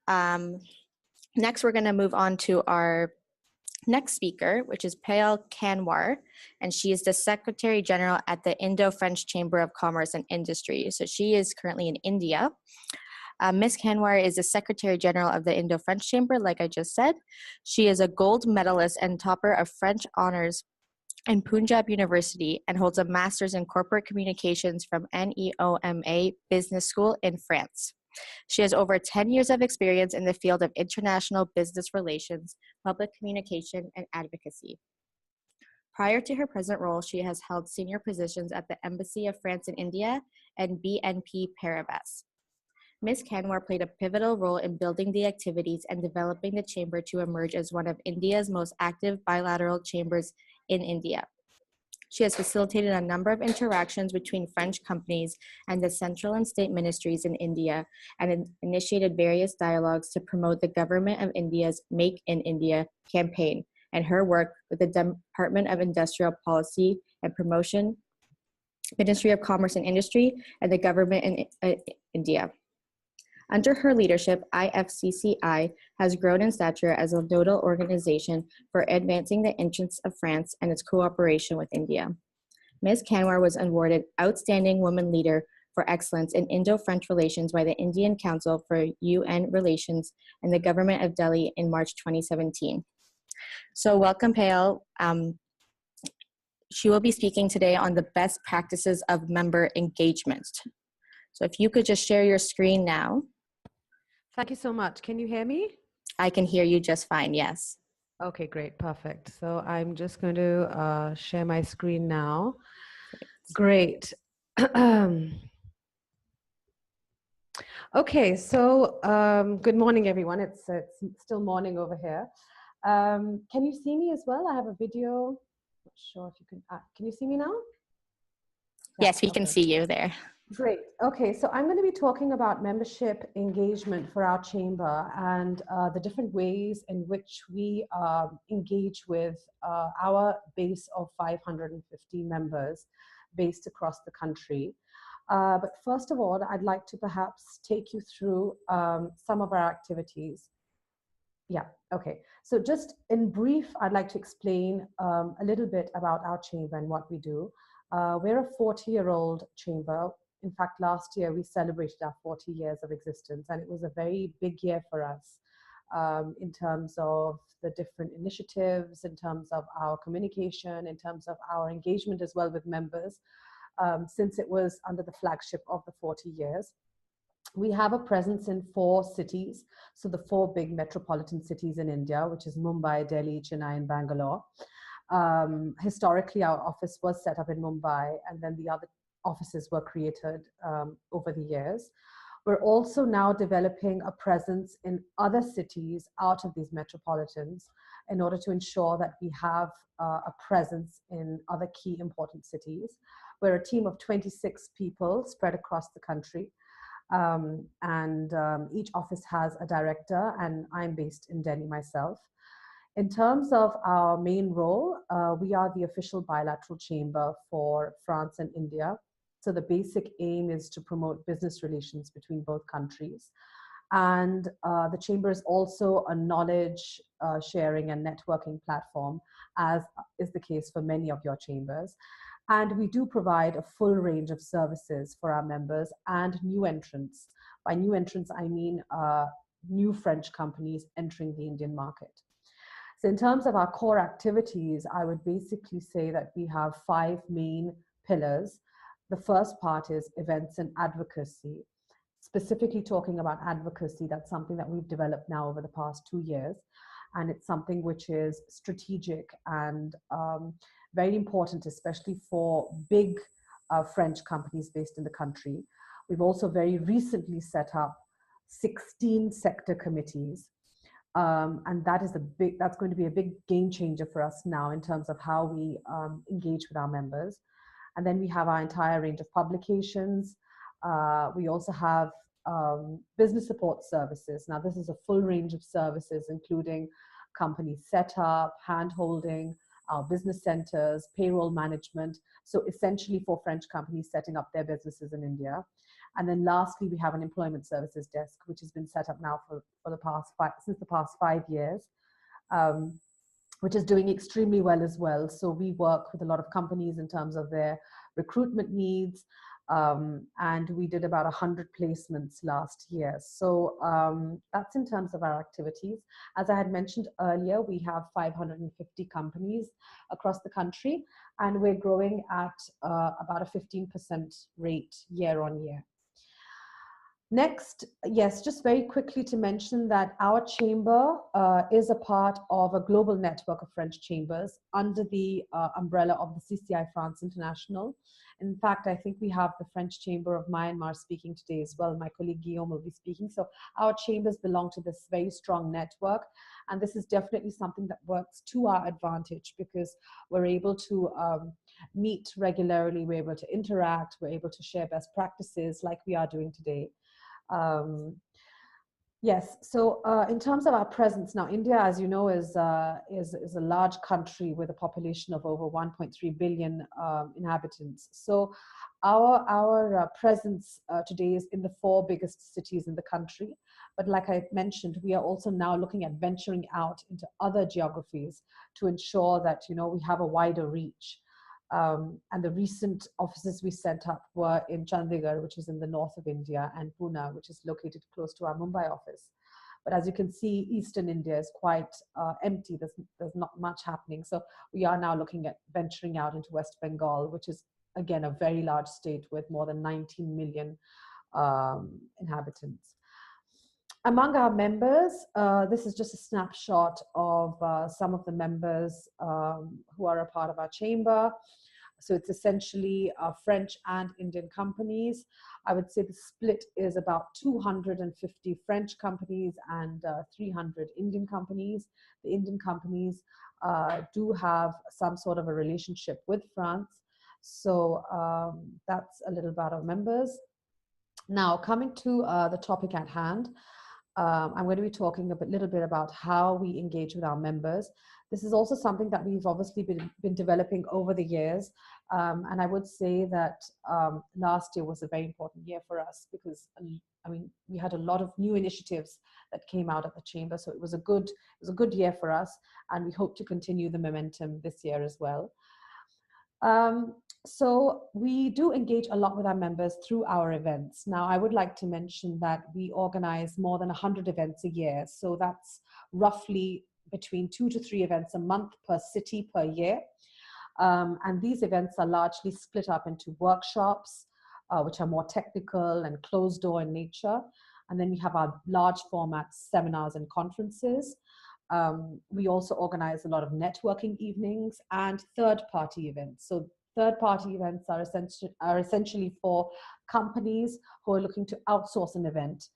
Next, we're going to move on to our next speaker, which is Payal Kanwar, and she is the Secretary General at the Indo-French Chamber of Commerce and Industry. So she is currently in India. Ms. Kanwar is the Secretary General of the Indo-French Chamber, like I just said. She is a gold medalist and topper of French honors in Punjab University and holds a master's in corporate communications from NEOMA Business School in France. She has over 10 years of experience in the field of international business relations, public communication, and advocacy. Prior to her present role, she has held senior positions at the Embassy of France in India and BNP Paribas. Ms. Kanwar played a pivotal role in building the activities and developing the chamber to emerge as one of India's most active bilateral chambers in India. She has facilitated a number of interactions between French companies and the central and state ministries in India and initiated various dialogues to promote the government of India's Make in India campaign and her work with the Department of Industrial Policy and Promotion, Ministry of Commerce and Industry, and the government in India. Under her leadership, IFCCI has grown in stature as a nodal organization for advancing the interests of France and its cooperation with India. Ms. Kanwar was awarded Outstanding Woman Leader for Excellence in Indo-French Relations by the Indian Council for UN Relations and the Government of Delhi in March 2017. So welcome, Payal. She will be speaking today on the best practices of member engagement. So if you could just share your screen now. Thank you so much. Can you hear me? I can hear you just fine, yes. Okay, great, perfect. So I'm just going to share my screen now. Great. Okay, so good morning, everyone. It's still morning over here. Can you see me as well? I have a video. Not sure if you can you see me now? Yes, we can see you there. Great. Okay, so I'm going to be talking about membership engagement for our chamber and the different ways in which we engage with our base of 550 members based across the country. But first of all, I'd like to perhaps take you through some of our activities. Yeah, okay. So just in brief, I'd like to explain a little bit about our chamber and what we do. We're a 40-year-old chamber. In fact, last year we celebrated our 40 years of existence, and it was a very big year for us in terms of the different initiatives, in terms of our communication, in terms of our engagement as well with members, since it was under the flagship of the 40 years. We have a presence in 4 cities, so the 4 big metropolitan cities in India, which is Mumbai, Delhi, Chennai, and Bangalore. Historically, our office was set up in Mumbai, and then the other offices were created over the years. We're also now developing a presence in other cities out of these metropolitans in order to ensure that we have a presence in other key important cities. We're a team of 26 people spread across the country. Each office has a director, and I'm based in Delhi myself. In terms of our main role, we are the official bilateral chamber for France and India. So the basic aim is to promote business relations between both countries. And the chamber is also a knowledge sharing and networking platform, as is the case for many of your chambers. And we do provide a full range of services for our members and new entrants. By new entrants, I mean new French companies entering the Indian market. So in terms of our core activities, I would basically say that we have 5 main pillars. The first part is events and advocacy. Specifically talking about advocacy, that's something that we've developed now over the past 2 years. And it's something which is strategic and very important, especially for big French companies based in the country. We've also very recently set up 16 sector committees. And that's going to be a big game changer for us now in terms of how we engage with our members. And then we have our entire range of publications. We also have business support services. Now, this is a full range of services, including company setup, hand-holding, our business centers, payroll management. So essentially for French companies setting up their businesses in India. And then lastly, we have an employment services desk, which has been set up now since the past 5 years, um, which is doing extremely well as well. So we work with a lot of companies in terms of their recruitment needs. And we did about 100 placements last year. So that's in terms of our activities. As I had mentioned earlier, we have 550 companies across the country, and we're growing at about a 15% rate year on year. Next, yes, just very quickly to mention that our chamber is a part of a global network of French chambers under the umbrella of the CCI France International. In fact, I think we have the French Chamber of Myanmar speaking today as well. My colleague Guillaume will be speaking. So our chambers belong to this very strong network. And this is definitely something that works to our advantage because we're able to meet regularly, we're able to interact, we're able to share best practices like we are doing today. Yes, so in terms of our presence now, India, as you know, is a large country with a population of over 1.3 billion inhabitants. So our presence today is in the 4 biggest cities in the country. But like I mentioned, we are also now looking at venturing out into other geographies to ensure that, you know, we have a wider reach. And the recent offices we set up were in Chandigarh, which is in the north of India, and Pune, which is located close to our Mumbai office. But as you can see, Eastern India is quite empty. There's not much happening. So we are now looking at venturing out into West Bengal, which is, again, a very large state with more than 19 million inhabitants. Among our members, this is just a snapshot of some of the members who are a part of our chamber. So it's essentially French and Indian companies. I would say the split is about 250 French companies and 300 Indian companies. The Indian companies do have some sort of a relationship with France. So that's a little about our members. Now, coming to the topic at hand, I'm going to be talking a little bit about how we engage with our members. This is also something that we've obviously been developing over the years. And I would say that last year was a very important year for us because, I mean, we had a lot of new initiatives that came out of the chamber. So it was a good year for us. And we hope to continue the momentum this year as well. So we do engage a lot with our members through our events. Now, I would like to mention that we organize more than 100 events a year. So that's roughly between 2 to 3 events a month per city per year. And these events are largely split up into workshops, which are more technical and closed door in nature. And then we have our large format seminars and conferences. We also organize a lot of networking evenings and third-party events. So third-party events are essentially for companies who are looking to outsource an event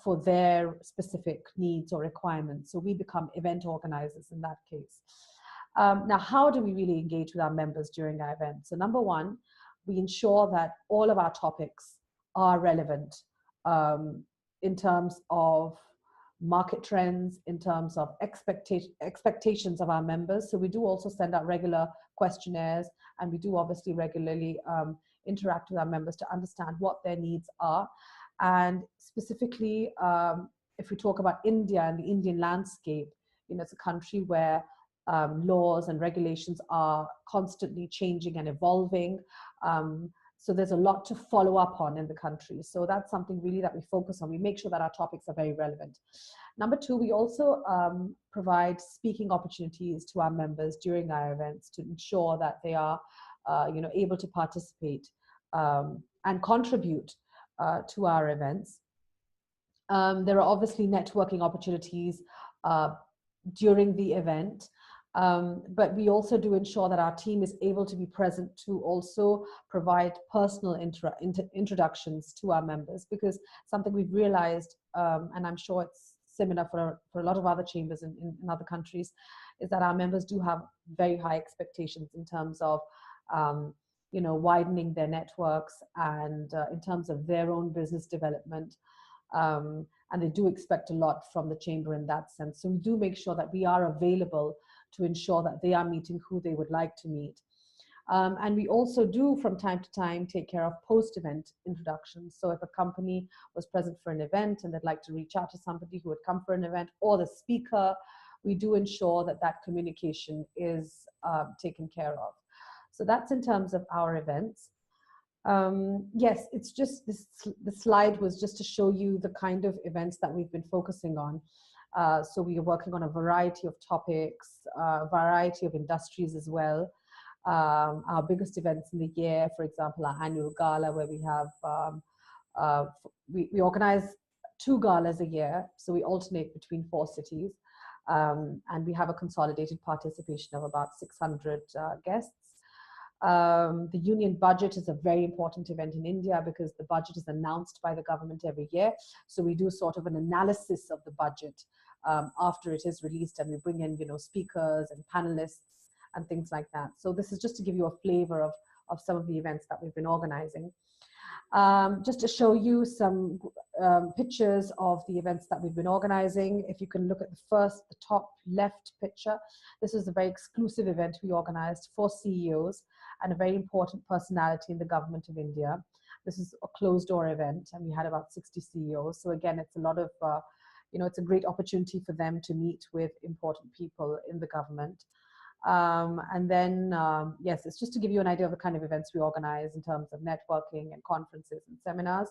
for their specific needs or requirements. So we become event organizers in that case. Now, how do we really engage with our members during our events? So number one, we ensure that all of our topics are relevant in terms of market trends, in terms of expectations of our members. So we do also send out regular questionnaires, and we do obviously regularly interact with our members to understand what their needs are. And specifically, if we talk about India and the Indian landscape, you know, it's a country where laws and regulations are constantly changing and evolving. So there's a lot to follow up on in the country. So that's something really that we focus on. We make sure that our topics are very relevant. Number two, we also provide speaking opportunities to our members during our events to ensure that they are able to participate and contribute to our events. There are obviously networking opportunities during the event. But we also do ensure that our team is able to be present to also provide personal introductions to our members, because something we've realized, and I'm sure it's similar for a lot of other chambers in other countries, is that our members do have very high expectations in terms of widening their networks and in terms of their own business development. And they do expect a lot from the chamber in that sense. So we do make sure that we are available to ensure that they are meeting who they would like to meet. And we also do from time to time take care of post-event introductions. So if a company was present for an event and they'd like to reach out to somebody who would come for an event or the speaker, we do ensure that that communication is taken care of. So that's in terms of our events. Yes, it's just the slide was just to show you the kind of events that we've been focusing on. So we are working on a variety of topics, a variety of industries as well. Our biggest events in the year, for example, our annual gala, where we have, we organize 2 galas a year, so we alternate between 4 cities. And we have a consolidated participation of about 600 guests. The union budget is a very important event in India because the budget is announced by the government every year. So we do sort of an analysis of the budget after it is released, and we bring in, speakers and panelists and things like that. So this is just to give you a flavor of some of the events that we've been organizing. Just to show you some pictures of the events that we've been organizing. If you can look at the top left picture, this was a very exclusive event we organized for CEOs and a very important personality in the government of India. This is a closed door event, and we had about 60 CEOs. So again, it's a lot of, it's a great opportunity for them to meet with important people in the government. And then, yes, it's just to give you an idea of the kind of events we organize in terms of networking and conferences and seminars.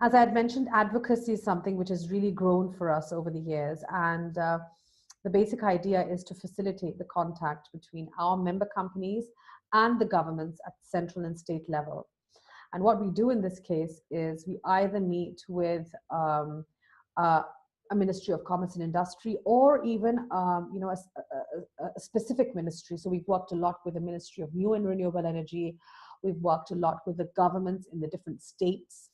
As I had mentioned, advocacy is something which has really grown for us over the years. And the basic idea is to facilitate the contact between our member companies and the governments at central and state level. And what we do in this case is we either meet with a Ministry of Commerce and Industry, or even a specific ministry. So we've worked a lot with the Ministry of New and Renewable Energy. We've worked a lot with the governments in the different states.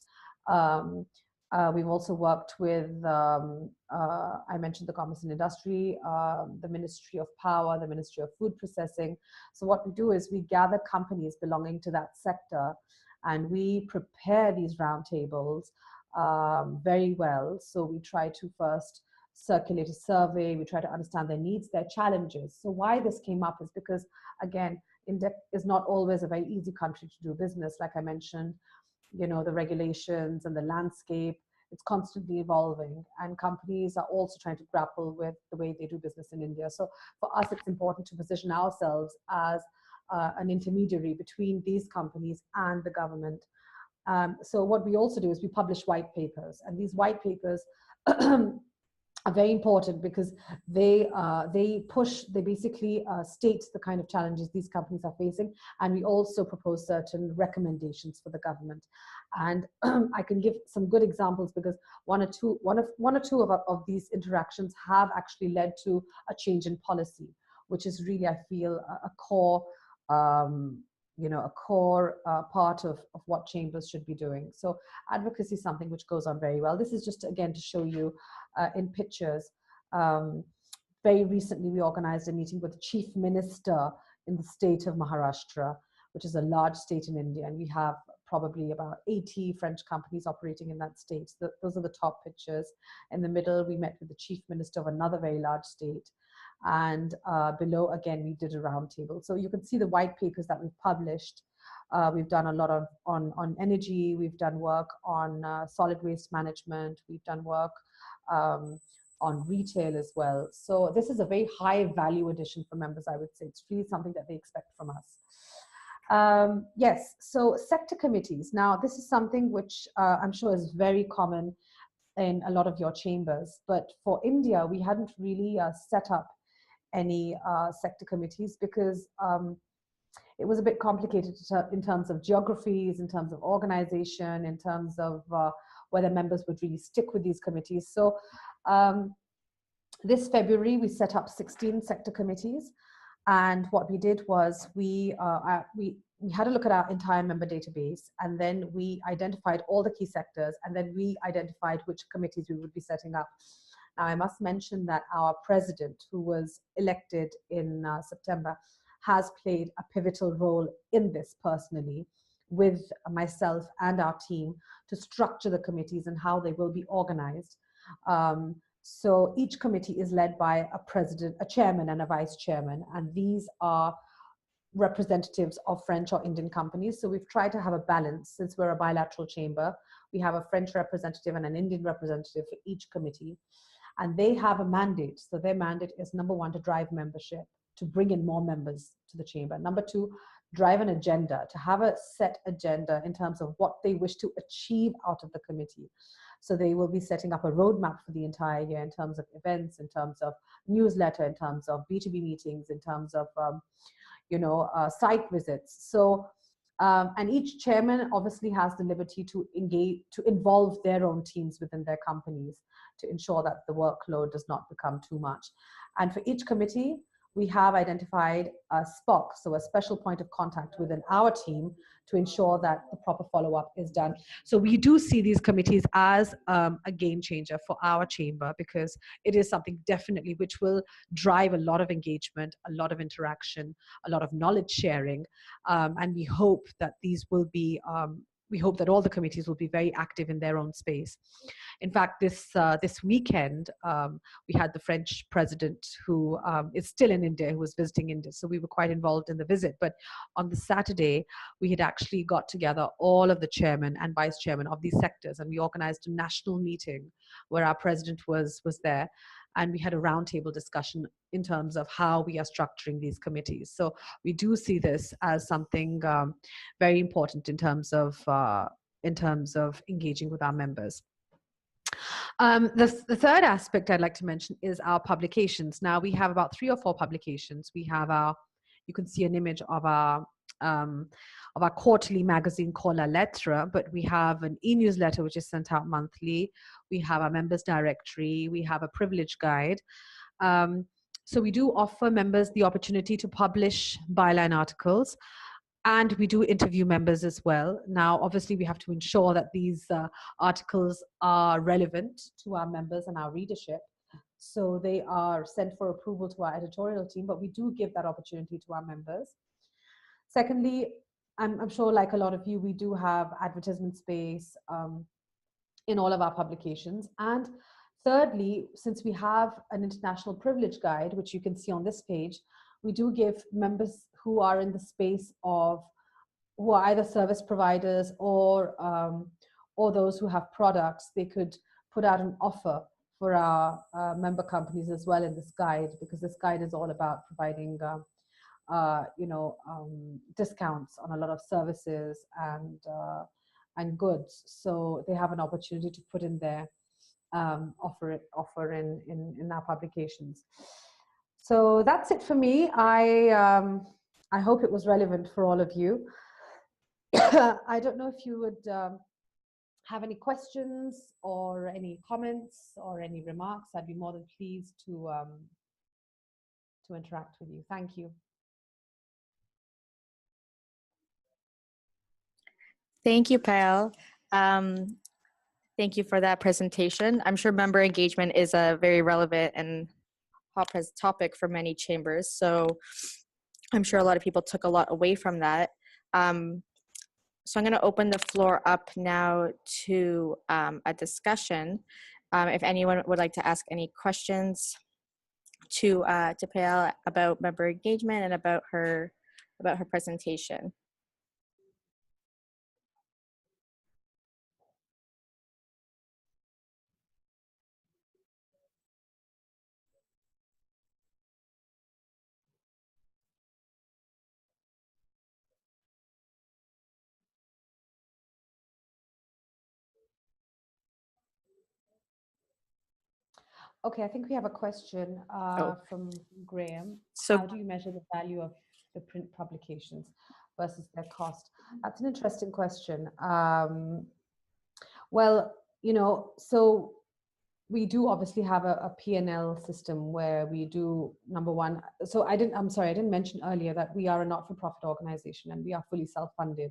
We've also worked with, I mentioned the Commerce and Industry, the Ministry of Power, the Ministry of Food Processing. So what we do is we gather companies belonging to that sector, and we prepare these roundtables very well. So we try to first circulate a survey, we try to understand their needs, their challenges. So why this came up is because, again, India is not always a very easy country to do business. Like I mentioned, the regulations and the landscape, it's constantly evolving, and companies are also trying to grapple with the way they do business in India. So for us, it's important to position ourselves as an intermediary between these companies and the government. So what we also do is we publish white papers, and these white papers are very important because they basically state the kind of challenges these companies are facing, and we also propose certain recommendations for the government. And I can give some good examples because one or two of these interactions have actually led to a change in policy, which is really, I feel, a core part of what chambers should be doing. So advocacy is something which goes on very well. This is just, again, to show you in pictures. Very recently, we organized a meeting with the Chief Minister in the state of Maharashtra, which is a large state in India, and we have probably about 80 French companies operating in that state. So those are the top pictures. In the middle, we met with the Chief Minister of another very large state. And below, again, we did a roundtable. So you can see the white papers that we've published. We've done a lot on energy. We've done work on solid waste management. We've done work on retail as well. So this is a very high value addition for members, I would say. It's really something that they expect from us. Yes, so sector committees. Now, this is something which I'm sure is very common in a lot of your chambers. But for India, we hadn't really set up any sector committees because it was a bit complicated in terms of geographies, in terms of organization, in terms of whether members would really stick with these committees. So this February, we set up 16 sector committees. And what we did was we had a look at our entire member database, and then we identified all the key sectors, and then we identified which committees we would be setting up. Now, I must mention that our president, who was elected in September, has played a pivotal role in this personally with myself and our team to structure the committees and how they will be organized. So each committee is led by a president, a chairman, and a vice chairman, and these are representatives of French or Indian companies. So we've tried to have a balance. Since we're a bilateral chamber, we have a French representative and an Indian representative for each committee. And they have a mandate. So their mandate is, number one, to drive membership, to bring in more members to the chamber. Number two, drive an agenda, to have a set agenda in terms of what they wish to achieve out of the committee. So they will be setting up a roadmap for the entire year in terms of events, in terms of newsletter, in terms of B2B meetings, in terms of site visits. So, and each chairman obviously has the liberty to engage, to involve their own teams within their companies to ensure that the workload does not become too much. And for each committee, we have identified a SPOC, so a special point of contact within our team to ensure that the proper follow-up is done. So we do see these committees as a game changer for our chamber, because it is something definitely which will drive a lot of engagement, a lot of interaction, a lot of knowledge sharing, and we hope that these will be we hope that all the committees will be very active in their own space. In fact, this weekend, we had the French president who is still in India, who was visiting India. So we were quite involved in the visit. But on the Saturday, we had actually got together all of the chairman and vice chairman of these sectors, and we organized a national meeting where our president was there. And we had a roundtable discussion in terms of how we are structuring these committees. So we do see this as something very important in terms of engaging with our members. The third aspect I'd like to mention is our publications. Now we have about 3 or 4 publications. We have you can see an image of our quarterly magazine called La Lettre, but we have an e-newsletter which is sent out monthly. We have our members directory. We have a privilege guide. So we do offer members the opportunity to publish byline articles, and we do interview members as well. Now, obviously, we have to ensure that these articles are relevant to our members and our readership. So they are sent for approval to our editorial team, but we do give that opportunity to our members. Secondly, I'm sure, like a lot of you, we do have advertisement space in all of our publications. And thirdly, since we have an international privilege guide, which you can see on this page, we do give members who are in the space of, who are either service providers or those who have products, they could put out an offer for our member companies as well in this guide, because this guide is all about providing discounts on a lot of services and goods. So they have an opportunity to put in their offer in our publications. So that's it for me. I hope it was relevant for all of you. I don't know if you would have any questions or any comments or any remarks. I'd be more than pleased to interact with you. Thank you. Thank you, Payal. Thank you for that presentation. I'm sure member engagement is a very relevant and hot topic for many chambers. So I'm sure a lot of people took a lot away from that. So I'm going to open the floor up now to a discussion. If anyone would like to ask any questions to Payal about member engagement and about her presentation. Okay, I think we have a question from Graham. So, how do you measure the value of the print publications versus their cost? That's an interesting question. Well, so we do obviously have a P&L system where we do, number one, so I'm sorry, I didn't mention earlier that we are a not-for-profit organization and we are fully self-funded.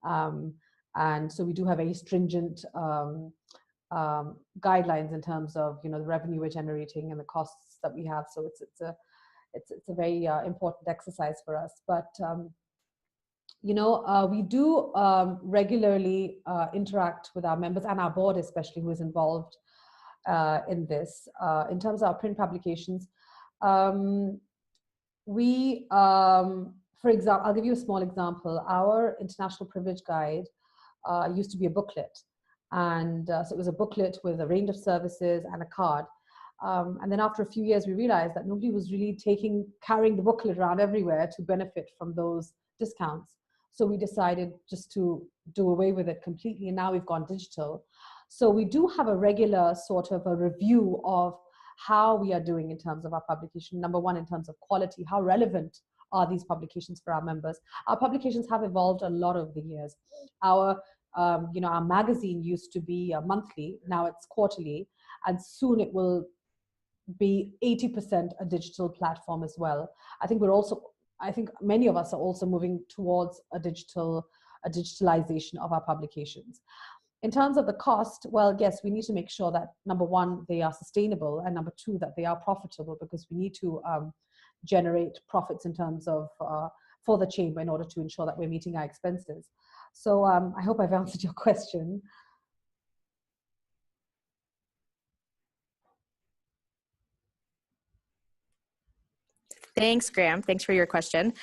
And so we do have very stringent guidelines in terms of the revenue we're generating and the costs that we have. So it's a very important exercise for us. But we do regularly interact with our members and our board, especially, who is involved in this. In terms of our print publications, we For example, I'll give you a small example. Our International Privilege Guide used to be a booklet. And so it was a booklet with a range of services and a card. And then after a few years, we realized that nobody was really carrying the booklet around everywhere to benefit from those discounts. So we decided just to do away with it completely. And now we've gone digital. So we do have a regular sort of a review of how we are doing in terms of our publication. Number one, in terms of quality, how relevant are these publications for our members? Our publications have evolved a lot over the years. Our our magazine used to be monthly, now it's quarterly, and soon it will be 80% a digital platform as well. I think many of us are also moving towards a digitalization of our publications. In terms of the cost, well, yes, we need to make sure that number one, they are sustainable, and number two, that they are profitable, because we need to generate profits in terms of for the chamber in order to ensure that we're meeting our expenses. So I hope I've answered your question. Thanks, Graham. Thanks for your question.